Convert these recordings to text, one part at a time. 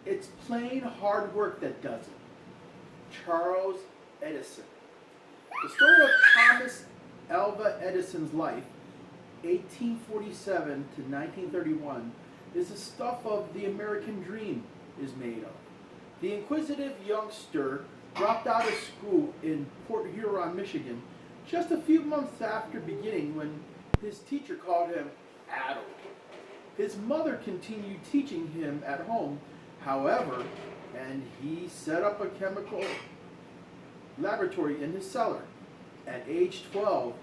It's plain hard work that does it. Charles Edison. The story of Thomas Alva Edison's life, 1847 to 1931, is the stuff of the American dream is made of. The inquisitive youngster dropped out of school in Port Huron, Michigan, just a few months after beginning when his teacher called him addled. His mother continued teaching him at home, however, and he set up a chemical laboratory in his cellar. At age 12,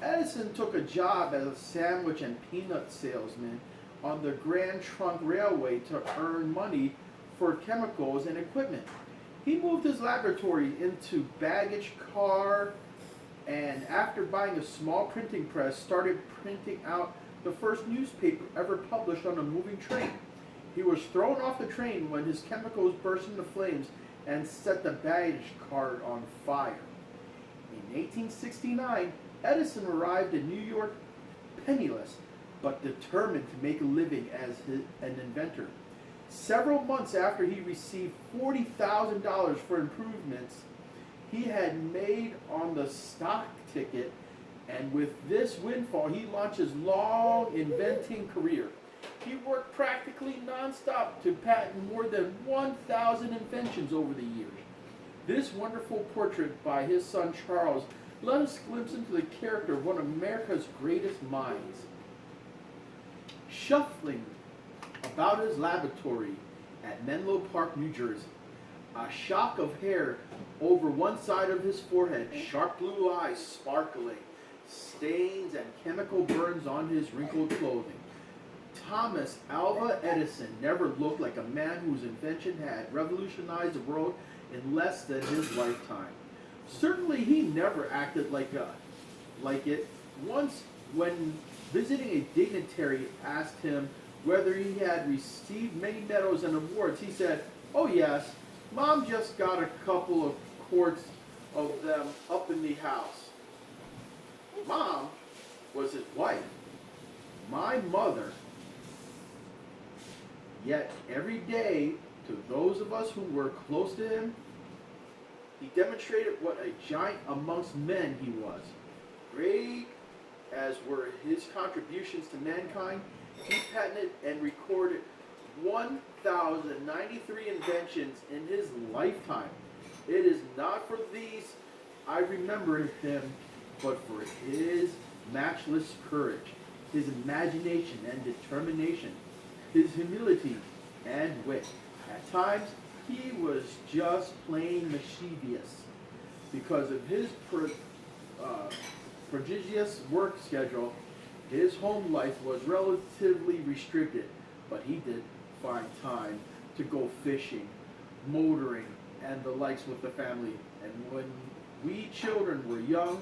Edison took a job as a sandwich and peanut salesman on the Grand Trunk Railway to earn money for chemicals and equipment. He moved his laboratory into baggage car and after buying a small printing press, started printing out the first newspaper ever published on a moving train. He was thrown off the train when his chemicals burst into flames and set the baggage car on fire. In 1869, Edison arrived in New York penniless, but determined to make a living as an inventor. Several months after he received $40,000 for improvements he had made on the stock ticket, and with this windfall, he launched his long inventing career. He worked practically nonstop to patent more than 1,000 inventions over the years. This wonderful portrait by his son Charles let us glimpse into the character of one of America's greatest minds. Shuffling about his laboratory at Menlo Park, New Jersey, a shock of hair over one side of his forehead, sharp blue eyes sparkling, stains and chemical burns on his wrinkled clothing. Thomas Alva Edison never looked like a man whose invention had revolutionized the world in less than his lifetime. Certainly he never acted like it. Once, when visiting a dignitary asked him whether he had received many medals and awards, he said, "Oh yes, Mom just got a couple of quarts of them up in the house." Mom was his wife, my mother. Yet every day, to those of us who were close to him, he demonstrated what a giant amongst men he was. Great as were his contributions to mankind, he patented and recorded 1,093 inventions in his lifetime. It is not for these I remember him, but for his matchless courage, his imagination and determination, his humility and wit. At times, he was just plain mischievous. Because of his prodigious work schedule, his home life was relatively restricted, but he did find time to go fishing, motoring, and the likes with the family. And when we children were young,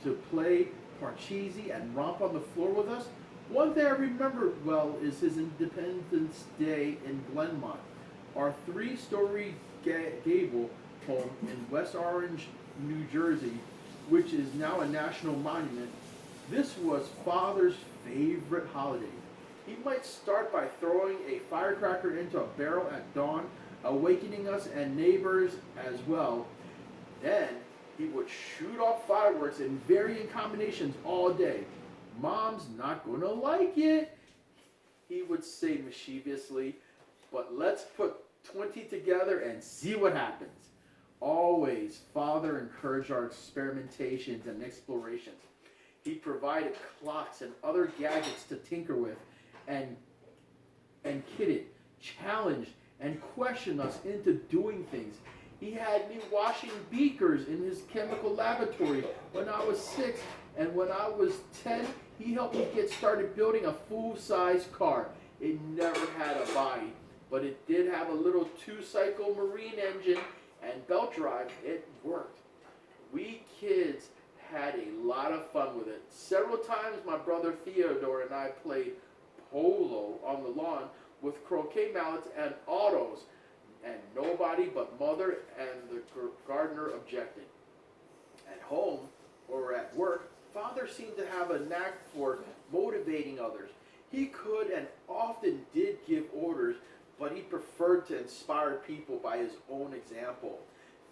to play parcheesi and romp on the floor with us, one thing I remember well is his Independence Day in Glenmont, our three-story gable home in West Orange, New Jersey, which is now a national monument. This was Father's favorite holiday. He might start by throwing a firecracker into a barrel at dawn, awakening us and neighbors as well. Then he would shoot off fireworks in varying combinations all day. "Mom's not going to like it," he would say mischievously, "but let's put 20 together and see what happens." Always, Father encouraged our experimentations and explorations. He provided clocks and other gadgets to tinker with, and kidded, challenged, and questioned us into doing things. He had me washing beakers in his chemical laboratory when I was 6, and when I was 10, he helped me get started building a full-size car. It never had a body, but it did have a little 2-cycle marine engine and belt drive. It worked. We kids had a lot of fun with it. Several times my brother Theodore and I played polo on the lawn with croquet mallets and autos, and nobody but Mother and the gardener objected. At home or at work, Father seemed to have a knack for motivating others. He could and often did give orders, but he preferred to inspire people by his own example.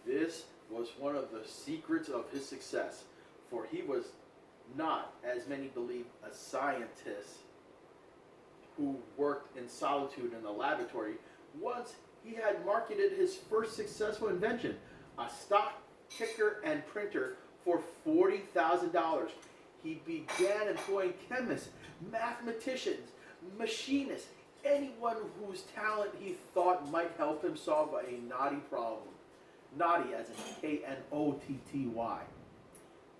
This was one of the secrets of his success, for he was not, as many believe, a scientist who worked in solitude in the laboratory. Once he had marketed his first successful invention, a stock ticker and printer, for $40,000. He began employing chemists, mathematicians, machinists, anyone whose talent he thought might help him solve a knotty problem. Knotty as in Knotty.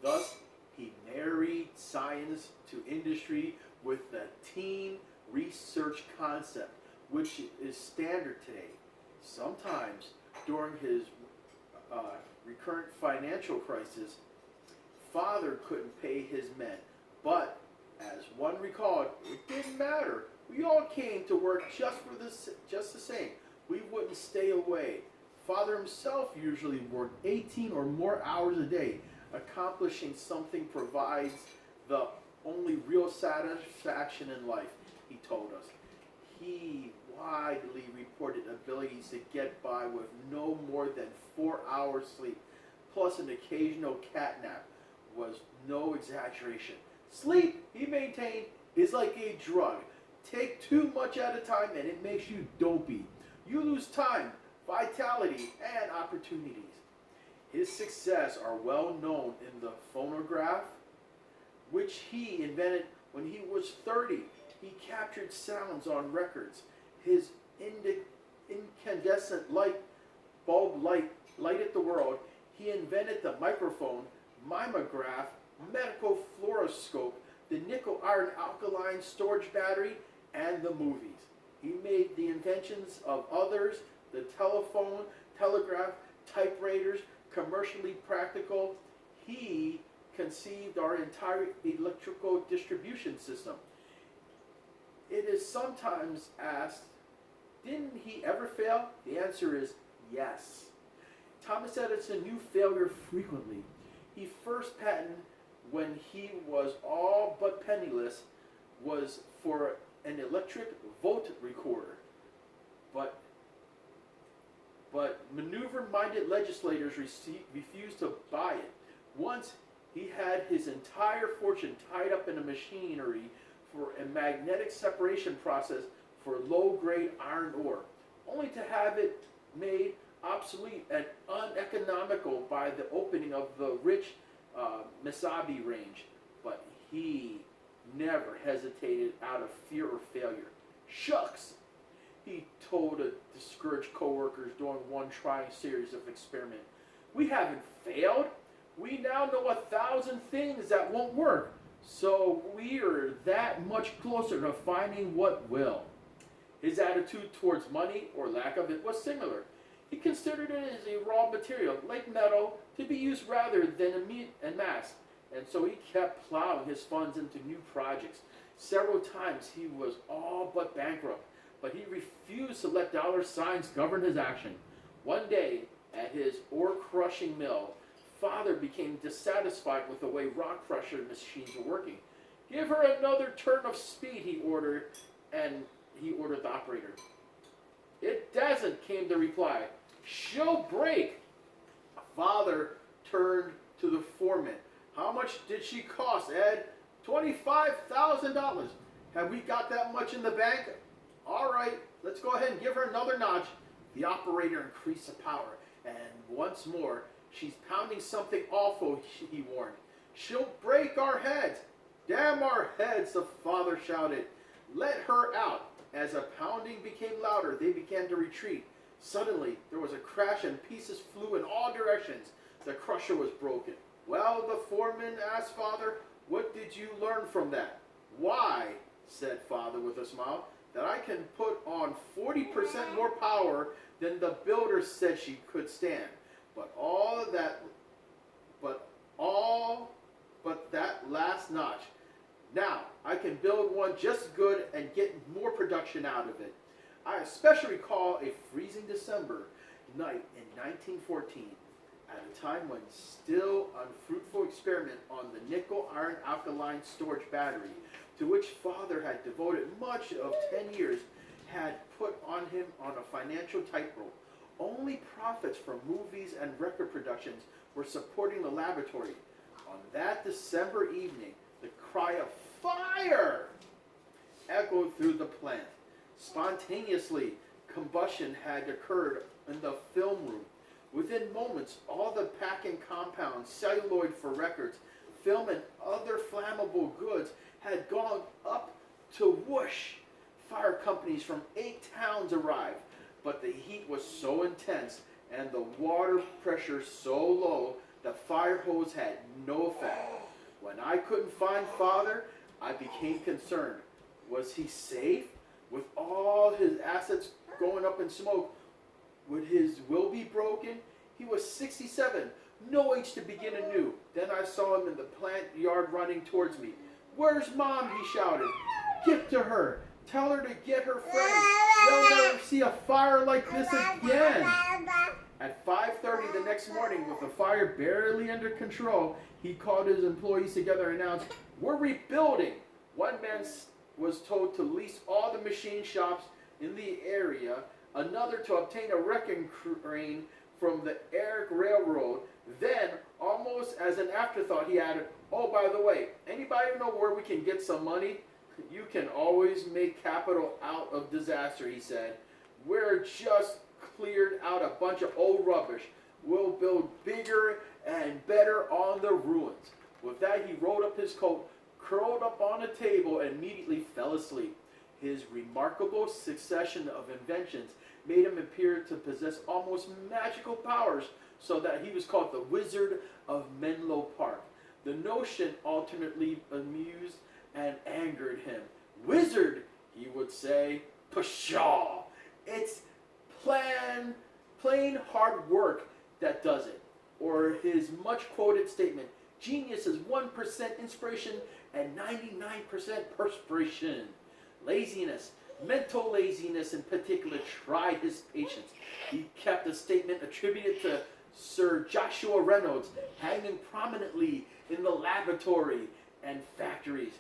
Thus, he married science to industry with the team research concept, which is standard today. Sometimes during his recurrent financial crisis, father couldn't pay his men, but as one recalled, it didn't matter. We all came to work just the same. We wouldn't stay away. Father himself usually worked 18 or more hours a day. Accomplishing something provides the only real satisfaction in life, he told us. He widely reported abilities to get by with no more than 4 hours sleep, plus an occasional cat nap, was no exaggeration. Sleep, he maintained, is like a drug. Take too much at a time and it makes you dopey. You lose time, vitality, and opportunities. His success are well known in the phonograph, which he invented when he was 30. He captured sounds on records. His incandescent bulb lighted the world. He invented the microphone, mimeograph, medical fluoroscope, the nickel iron alkaline storage battery, and the movies. He made the inventions of others, the telephone, telegraph, typewriters, commercially practical. He conceived our entire electrical distribution system. It is sometimes asked, didn't he ever fail? The answer is yes. Thomas Edison knew failure frequently. He first patented, when he was all but penniless, was for an electric volt recorder. But maneuver-minded legislators refused to buy it. Once he had his entire fortune tied up in a machinery for a magnetic separation process for low-grade iron ore, only to have it made obsolete and uneconomical by the opening of the rich Mesabi range. But he never hesitated out of fear or failure. Shucks, he told a discouraged co-workers during one trying series of experiment. We haven't failed. We now know 1,000 things that won't work. So we are that much closer to finding what will. His attitude towards money, or lack of it, was similar. He considered it as a raw material, like metal, to be used rather than en masse. And so he kept plowing his funds into new projects. Several times he was all but bankrupt, but he refused to let dollar signs govern his action. One day, at his ore-crushing mill, Father became dissatisfied with the way rock crusher machines were working. Give her another turn of speed, he ordered, and he ordered the operator. It doesn't, came the reply. She'll break. Father turned to the foreman. How much did she cost, Ed? $25,000. Have we got that much in the bank? All right, let's go ahead and give her another notch. The operator increased the power, and once more, she's pounding something awful, he warned. She'll break our heads. Damn our heads, the father shouted. Let her out. As the pounding became louder, they began to retreat. Suddenly, there was a crash and pieces flew in all directions. The crusher was broken. Well, the foreman asked Father, what did you learn from that? Why, said Father with a smile, that I can put on 40% more power than the builder said she could stand. But that last notch. Now, I can build one just good and get more production out of it. I especially recall a freezing December night in 1914, at a time when still unfruitful experiment on the nickel iron alkaline storage battery, to which Father had devoted much of 10 years, had put on him on a financial tightrope. Only profits from movies and record productions were supporting the laboratory. On that December evening, the cry of fire echoed through the plant. Spontaneously, combustion had occurred in the film room. Within moments, all the packing compounds, celluloid for records, film, and other flammable goods had gone up to whoosh. Fire companies from 8 towns arrived, but the heat was so intense and the water pressure so low, the fire hose had no effect. When I couldn't find Father, I became concerned. Was he safe? With all his assets going up in smoke, would his will be broken? He was 67, no age to begin anew. Then I saw him in the plant yard running towards me. "Where's Mom?" he shouted. "Get to her. Tell her to get her friends. They'll never see a fire like this again." At 5:30 the next morning, with the fire barely under control, he called his employees together and announced, "We're rebuilding." One man was told to lease all the machine shops in the area, another to obtain a wrecking crane from the Eric Railroad. Then, almost as an afterthought, he added, "Oh, by the way, anybody know where we can get some money? You can always make capital out of disaster," he said. "We're just cleared out a bunch of old rubbish. We'll build bigger and better on the ruins." With that, he rolled up his coat, curled up on a table, and immediately fell asleep. His remarkable succession of inventions made him appear to possess almost magical powers, so that he was called the Wizard of Menlo Park. The notion alternately amused and angered him. "Wizard," he would say, "pshaw! It's plain hard work that does it." Or his much-quoted statement, "Genius is 1% inspiration and 99% perspiration." Laziness, mental laziness in particular, tried his patience. He kept a statement attributed to Sir Joshua Reynolds hanging prominently in the laboratory and factories.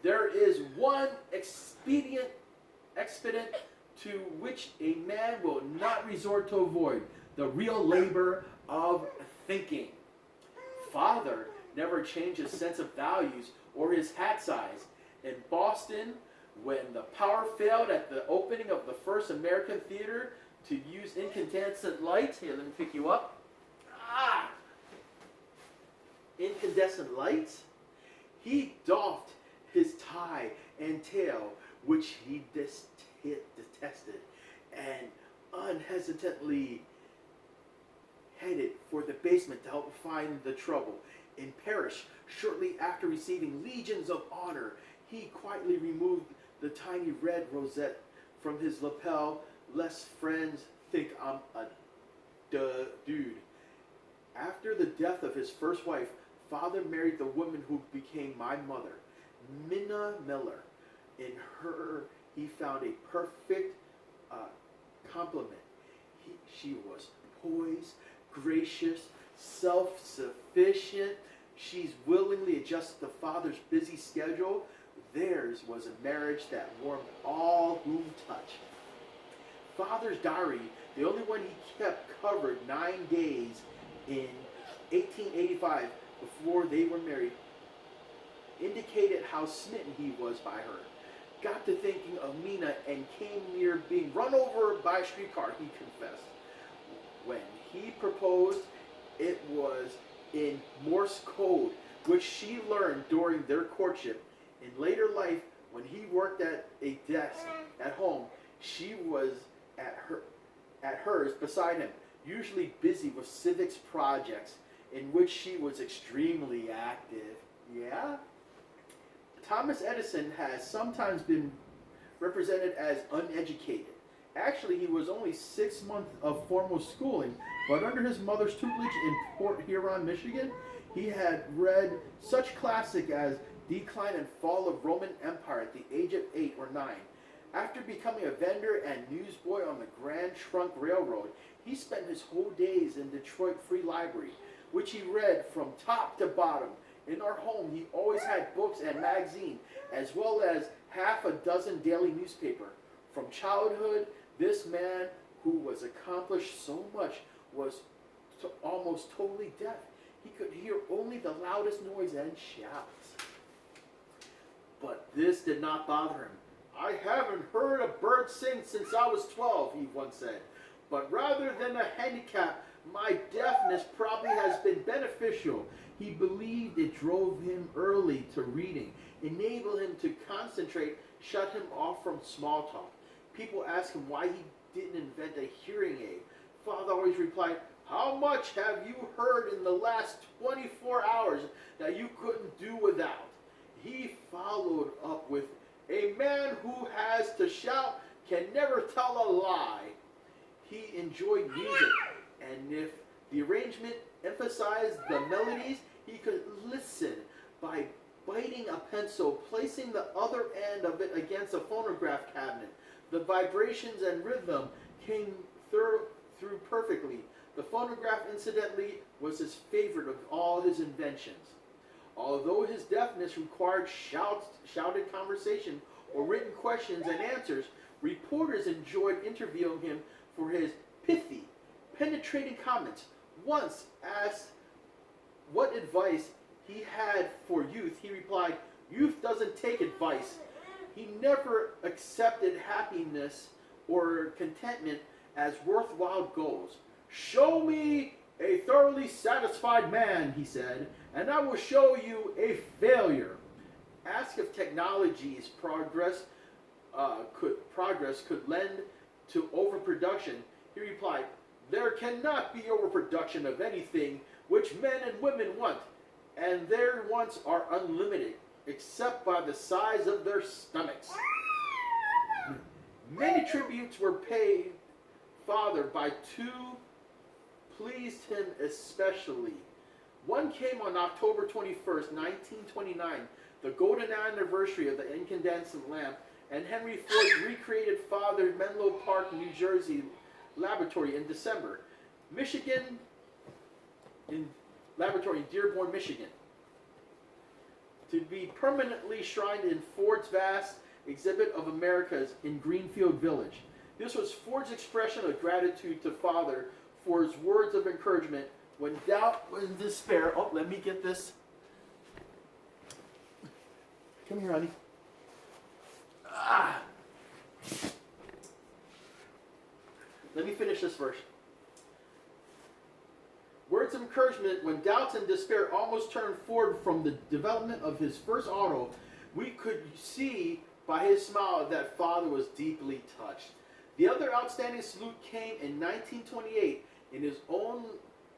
"There is one expedient to which a man will not resort to avoid, the real labor of thinking." Father never changed his sense of values or his hat size. In Boston, when the power failed at the opening of the first American theater to use incandescent lights, here, let me pick you up. Incandescent lights? He doffed his tie and tail, which he detested, and unhesitatingly headed for the basement to help find the trouble. In Paris, shortly after receiving legions of honor, he quietly removed the tiny red rosette from his lapel, lest friends think I'm a dude. After the death of his first wife, Father married the woman who became my mother, Minna Miller. In her, he found a perfect complement. She was poised, gracious, self-sufficient. She's willingly adjusted to Father's busy schedule. Theirs was a marriage that warmed all whom touched. Father's diary, the only one he kept, covered 9 days in 1885 before they were married, indicated how smitten he was by her. "Got to thinking of Mina and came near being run over by a streetcar," he confessed. When he proposed, it was in Morse code, which she learned during their courtship. In later life, when he worked at a desk at home, she was at hers beside him, usually busy with civics projects in which she was extremely active. Yeah? Thomas Edison has sometimes been represented as uneducated. Actually, he was only 6 months of formal schooling, but under his mother's tutelage in Port Huron, Michigan, he had read such classics as Decline and Fall of Roman Empire at the age of 8 or 9. After becoming a vendor and newsboy on the Grand Trunk Railroad, he spent his whole days in Detroit Free Library, which he read from top to bottom. In our home, he always had books and magazines, as well as half a dozen daily newspapers. From childhood, this man who was accomplished so much was almost totally deaf. He could hear only the loudest noise and shouts. But this did not bother him. I haven't heard a bird sing since I was 12, he once said. But rather than a handicap, my deafness probably has been beneficial. He believed it drove him early to reading, enabled him to concentrate, shut him off from small talk. People asked him why he didn't invent a hearing aid. Father always replied, how much have you heard in the last 24 hours that you couldn't do without? He followed up with, a man who has to shout can never tell a lie. He enjoyed music, and if the arrangement emphasized the melodies, he could listen by biting a pencil, placing the other end of it against a phonograph cabinet. The vibrations and rhythm came through perfectly. The phonograph, incidentally, was his favorite of all his inventions. Although his deafness required shouted conversation or written questions and answers, reporters enjoyed interviewing him for his pithy, penetrating comments. Once asked what advice he had for youth, he replied, youth doesn't take advice. He never accepted happiness or contentment as worthwhile goals. Show me a thoroughly satisfied man, he said, and I will show you a failure. Asked if technology's progress could lend to overproduction, he replied, there cannot be overproduction of anything which men and women want, and their wants are unlimited, except by the size of their stomachs. Many tributes were paid Father by two pleased him especially. One came on October 21st, 1929, the golden anniversary of the incandescent lamp, and Henry Ford recreated Father Menlo Park, New Jersey laboratory in December. Michigan, in laboratory in Dearborn, Michigan, to be permanently shrined in Ford's vast exhibit of Americas in Greenfield Village. This was Ford's expression of gratitude to Father for his words of encouragement when doubt was despair. Oh, let me get this. Come here, honey. Let me finish this verse. Words of encouragement when doubts and despair almost turned Ford from the development of his first auto. We could see by his smile that Father was deeply touched. The other outstanding salute came in 1928 in his own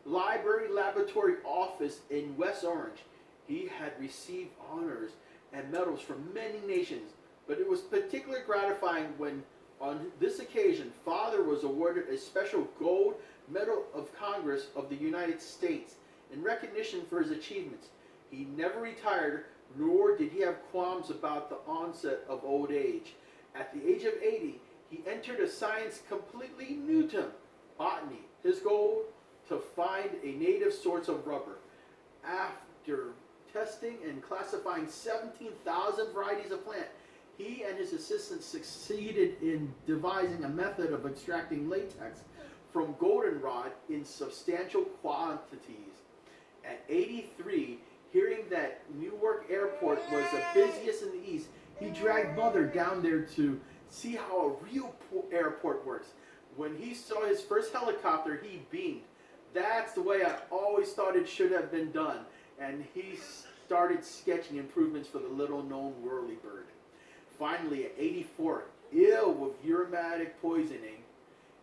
library laboratory office in West Orange. He had received honors and medals from many nations, but it was particularly gratifying when on this occasion Father was awarded a special gold Medal of Congress of the United States in recognition for his achievements. He never retired, nor did he have qualms about the onset of old age. At the age of 80, he entered a science completely new to him, botany. His goal, to find a native source of rubber. After testing and classifying 17,000 varieties of plant, he and his assistants succeeded in devising a method of extracting latex from goldenrod in substantial quantities. At 83, hearing that Newark Airport was the busiest in the East, he dragged Mother down there to see how a real airport works. When he saw his first helicopter, he beamed. That's the way I always thought it should have been done. And he started sketching improvements for the little-known whirlybird. Finally, at 84, ill with rheumatic poisoning,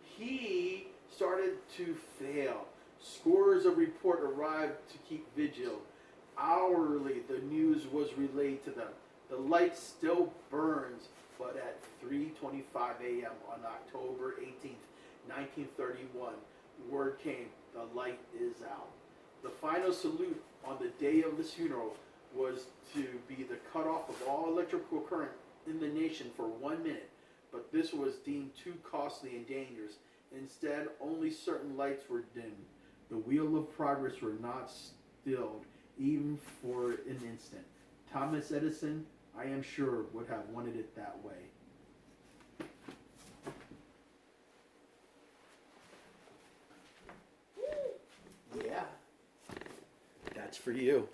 he started to fail. Scores of reports arrived to keep vigil. Hourly, the news was relayed to them. The light still burns, but at 3:25 a.m. on October 18th, 1931, word came, the light is out. The final salute on the day of his funeral was to be the cutoff of all electrical current in the nation for 1 minute, but this was deemed too costly and dangerous. Instead, only certain lights were dimmed. The wheel of progress were not stilled, even for an instant. Thomas Edison, I am sure, would have wanted it that way. That's for you.